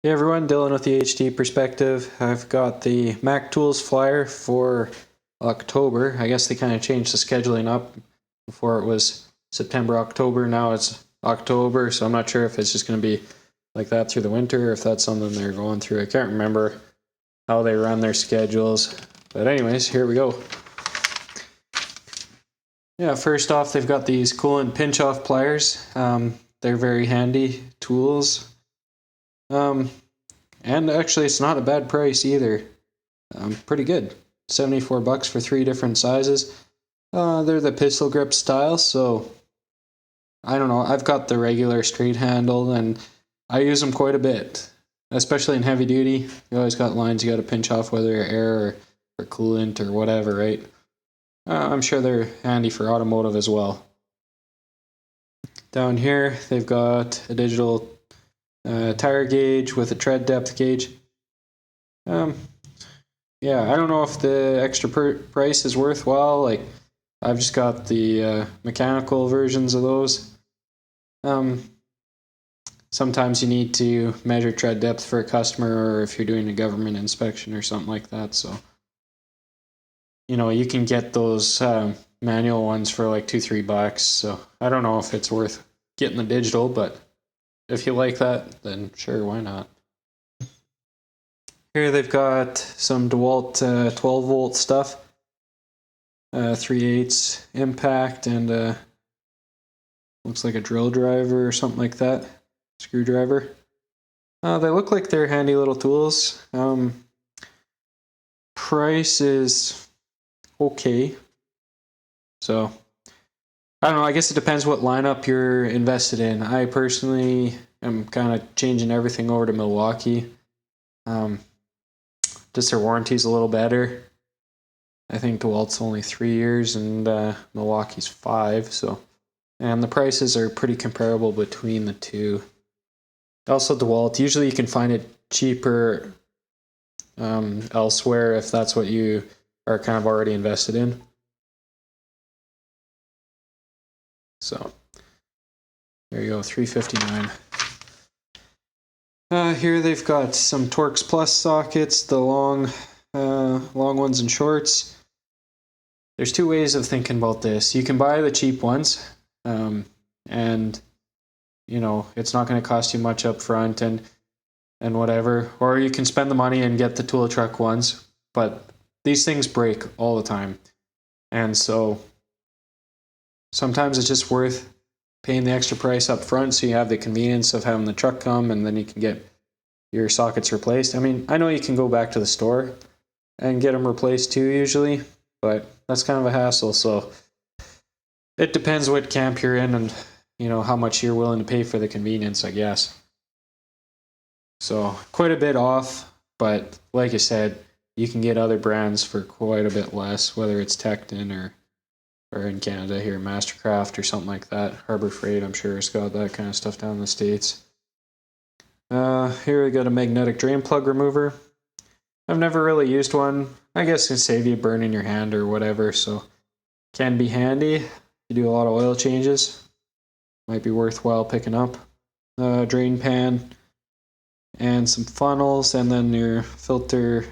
Hey everyone, Dylan with the HD Perspective. I've got the Mac Tools flyer for October. I guess they kind of changed the scheduling up. Before it was September, October, now it's October, so I'm not sure if it's just going to be like that through the winter or if that's something they're going through. I can't remember how they run their schedules. But anyways, here we go. Yeah, first off, they've got these coolant pinch-off pliers. They're very handy tools. And actually, it's not a bad price either. Pretty good. $74 for 3 different sizes. They're the pistol grip style, so I don't know. I've got the regular straight handle, and I use them quite a bit, especially in heavy duty. You always got lines you got to pinch off, whether air or coolant or whatever, right? I'm sure they're handy for automotive as well. Down here, they've got a digital tire gauge with a tread depth gauge. Yeah, I don't know if the extra price is worthwhile. Like, I've just got the mechanical versions of those. Sometimes you need to measure tread depth for a customer, or if you're doing a government inspection or something like that. So, you can get those manual ones for like $2-3. So I don't know if it's worth getting the digital, but if you like that, then sure, why not? Here they've got some DeWalt 12-volt stuff, 3/8 impact, and looks like a drill driver or something like that, screwdriver. They look like they're handy little tools. Price is okay. So, I don't know, I guess it depends what lineup you're invested in. I personally am kind of changing everything over to Milwaukee. Just their warranty's a little better. I think DeWalt's only 3 years and Milwaukee's 5, so. And the prices are pretty comparable between the two. Also DeWalt, usually you can find it cheaper elsewhere if that's what you are kind of already invested in. So there you go, $359. Here they've got some Torx Plus sockets, the long ones and shorts. There's 2 ways of thinking about this. You can buy the cheap ones, and it's not going to cost you much up front and whatever. Or you can spend the money and get the tool truck ones, but these things break all the time. And so sometimes it's just worth paying the extra price up front so you have the convenience of having the truck come and then you can get your sockets replaced. I mean, I know you can go back to the store and get them replaced too usually, but that's kind of a hassle. So it depends what camp you're in and how much you're willing to pay for the convenience, I guess. So quite a bit off, but like I said, you can get other brands for quite a bit less, whether it's Tecton or in Canada here, Mastercraft or something like that. Harbor Freight, I'm sure, has got that kind of stuff down in the States. Here we got a magnetic drain plug remover. I've never really used one. I guess it can save you burning your hand or whatever, so can be handy. You do a lot of oil changes. Might be worthwhile picking up. Drain pan and some funnels, and then your filter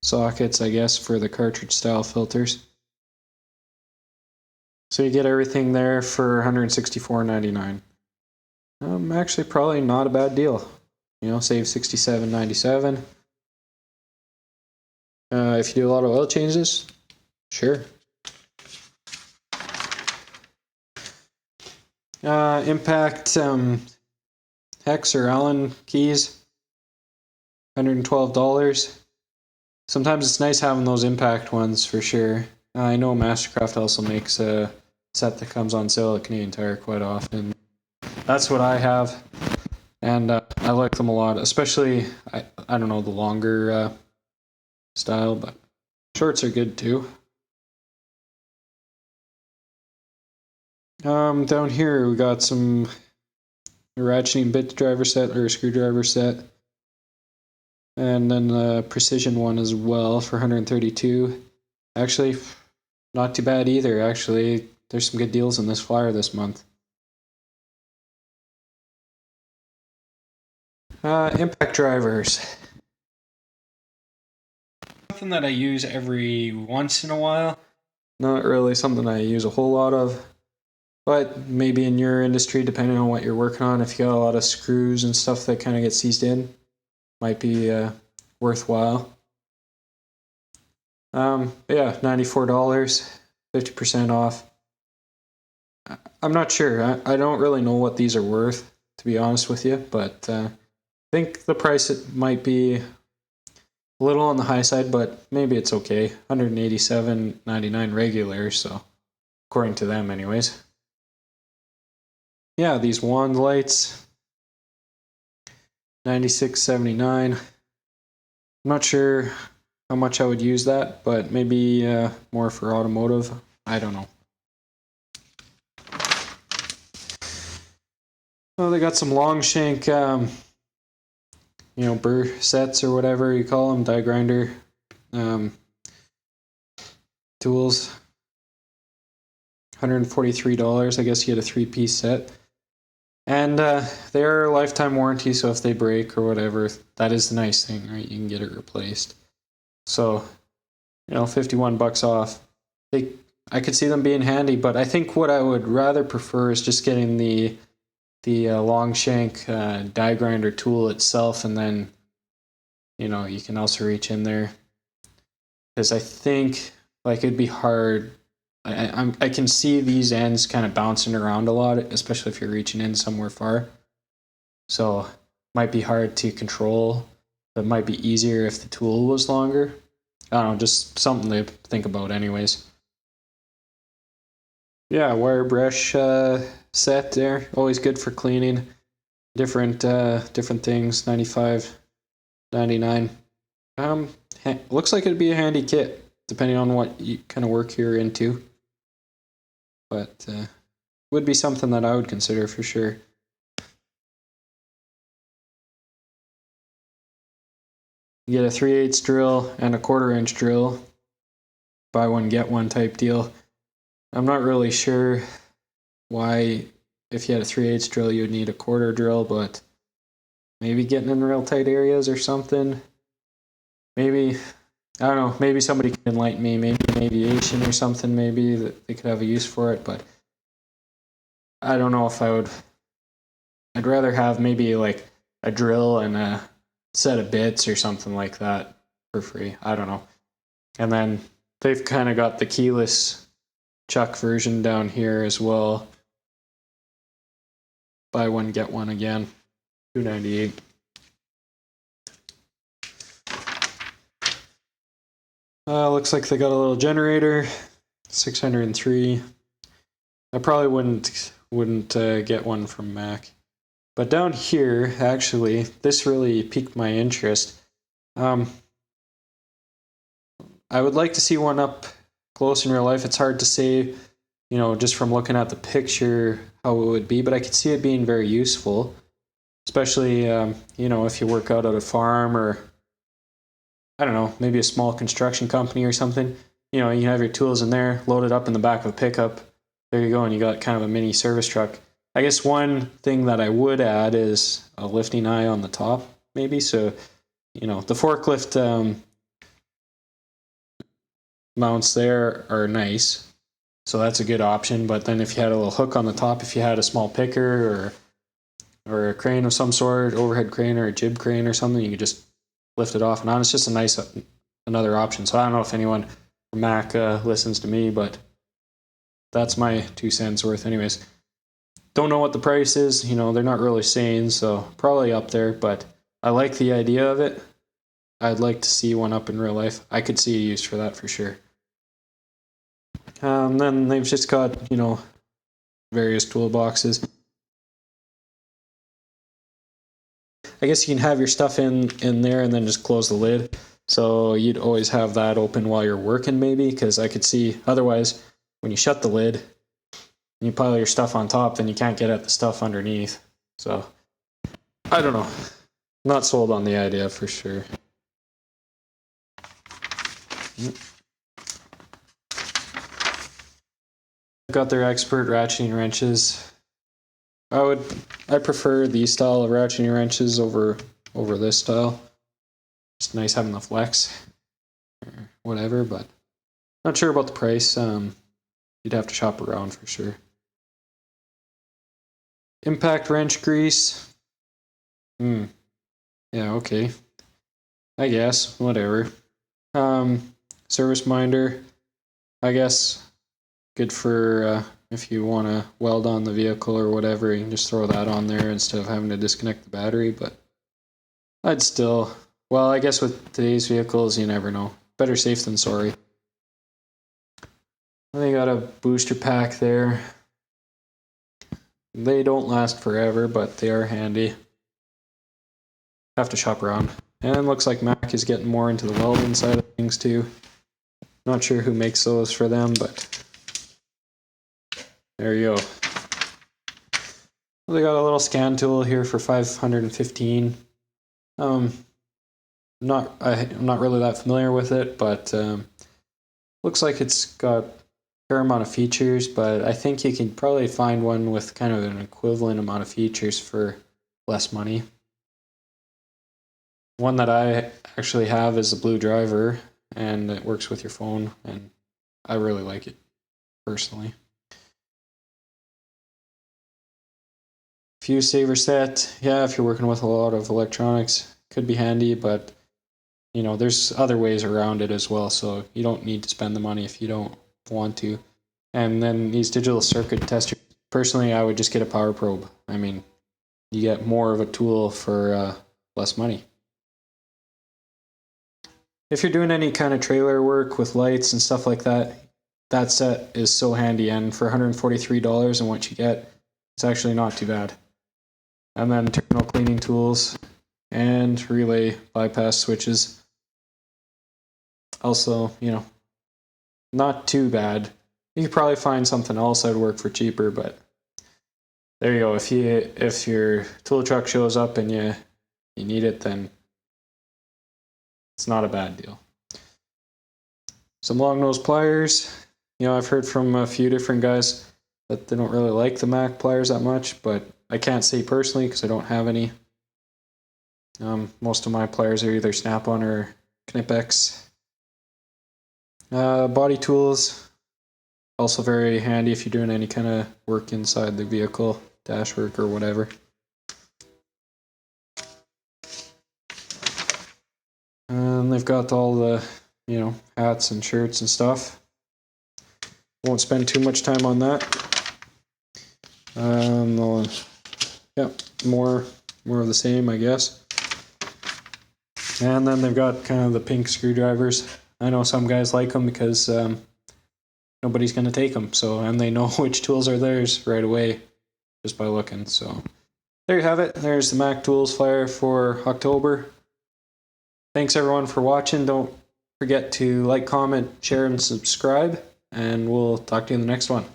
sockets, I guess, for the cartridge style filters. So you get everything there for $164.99. Actually, probably not a bad deal. Save $67.97. If you do a lot of oil changes, sure. Impact hex or Allen keys, $112. Sometimes it's nice having those impact ones for sure. I know Mastercraft also makes a set that comes on sale at Canadian Tire quite often. That's what I have, and I like them a lot, especially, I don't know, the longer style, but shorts are good too. Down here we got some ratcheting bit driver set or screwdriver set, and then a precision one as well for $132. Actually, not too bad either. Actually, there's some good deals in this flyer this month. Impact drivers. Something that I use every once in a while. Not really something I use a whole lot of. But maybe in your industry, depending on what you're working on, if you got a lot of screws and stuff that kind of get seized in, might be worthwhile. Yeah, $94, 50% off. I'm not sure. I don't really know what these are worth, to be honest with you, but I think the price it might be a little on the high side, but maybe it's okay. $187.99 regular, so according to them anyways. Yeah, these wand lights, $96.79. I'm not sure how much I would use that, but maybe more for automotive. I don't know. Well, they got some long shank, burr sets or whatever you call them, die grinder tools. $143. I guess you get a 3-piece set. And they are lifetime warranty, so if they break or whatever, that is the nice thing, right? You can get it replaced. So, $51 off. I could see them being handy, but I think what I would rather prefer is just getting the long shank die grinder tool itself, and then you can also reach in there, because I think it'd be hard. I can see these ends kind of bouncing around a lot, especially if you're reaching in somewhere far. So it might be hard to control, but it might be easier if the tool was longer. I don't know, just something to think about anyways. Yeah, wire brush set there, always good for cleaning different things. $95.99. Looks like it'd be a handy kit depending on what kind of work you're into, but would be something that I would consider for sure. You get a 3/8 drill and a 1/4 inch drill, buy one get one type deal. I'm not really sure why, if you had a 3/8 drill, you would need a 1/4 drill, but maybe getting in real tight areas or something. Maybe, I don't know, maybe somebody can enlighten me, maybe in aviation or something, maybe that they could have a use for it, but I don't know if I would. I'd rather have maybe like a drill and a set of bits or something like that for free. I don't know. And then they've kind of got the keyless chuck version down here as well. Buy one, get one again. $2.98. Looks like they got a little generator. 603. I probably wouldn't get one from Mac. But down here, actually, this really piqued my interest. I would like to see one up close in real life. It's hard to say, just from looking at the picture how it would be, but I could see it being very useful, especially, if you work out at a farm or, I don't know, maybe a small construction company or something. You have your tools in there, load it up in the back of a pickup. There you go, and you got kind of a mini service truck. I guess one thing that I would add is a lifting eye on the top, maybe. So, the forklift mounts there are nice. So that's a good option. But then if you had a little hook on the top, if you had a small picker or a crane of some sort, overhead crane or a jib crane or something, you could just lift it off and on. It's just another option. So I don't know if anyone from Mac listens to me, but that's my 2 cents worth anyways. Don't know what the price is, they're not really saying, so probably up there, but I like the idea of it. I'd like to see one up in real life. I could see a use for that for sure. Then they've just got, various toolboxes. I guess you can have your stuff in there and then just close the lid. So you'd always have that open while you're working maybe, because I could see otherwise when you shut the lid, and you pile your stuff on top, then you can't get at the stuff underneath. So, I don't know. Not sold on the idea for sure. Got their expert ratcheting wrenches. I prefer these style of ratcheting wrenches over over this style. It's nice having the flex or whatever, but not sure about the price. You'd have to shop around for sure. Impact wrench grease. Yeah, okay. I guess, whatever. Service minder. I guess good for if you want to weld on the vehicle or whatever, you can just throw that on there instead of having to disconnect the battery, but I'd still, well, I guess with today's vehicles, you never know. Better safe than sorry. They got a booster pack there. They don't last forever, but they are handy. Have to shop around. And looks like Mac is getting more into the welding side of things too. Not sure who makes those for them, but there you go. Well, they got a little scan tool here for $515. I'm not really that familiar with it, but looks like it's got a fair amount of features, but I think you can probably find one with kind of an equivalent amount of features for less money. One that I actually have is a blue driver, and it works with your phone, and I really like it personally. Fuse saver set, yeah, if you're working with a lot of electronics, could be handy, but you know, there's other ways around it as well, so you don't need to spend the money if you don't want to. And then these digital circuit testers, personally, I would just get a power probe. I mean, you get more of a tool for less money. If you're doing any kind of trailer work with lights and stuff like that, that set is so handy, and for $143 and what you get, it's actually not too bad. And then terminal cleaning tools and relay bypass switches. Also, you know, not too bad. You could probably find something else that'd work for cheaper, but there you go. If your tool truck shows up and you need it, then it's not a bad deal. Some long nose pliers. You know, I've heard from a few different guys that they don't really like the Mac pliers that much, but I can't say personally because I don't have any. Most of my pliers are either Snap-on or Knipex. Body tools, also very handy if you're doing any kind of work inside the vehicle, dash work or whatever. And they've got all the, you know, hats and shirts and stuff. Won't spend too much time on that. Yeah, more of the same, I guess. And then they've got kind of the pink screwdrivers. I know some guys like them because nobody's going to take them. So, and they know which tools are theirs right away just by looking. So there you have it. There's the Mac Tools flyer for October. Thanks everyone for watching. Don't forget to like, comment, share, and subscribe. And we'll talk to you in the next one.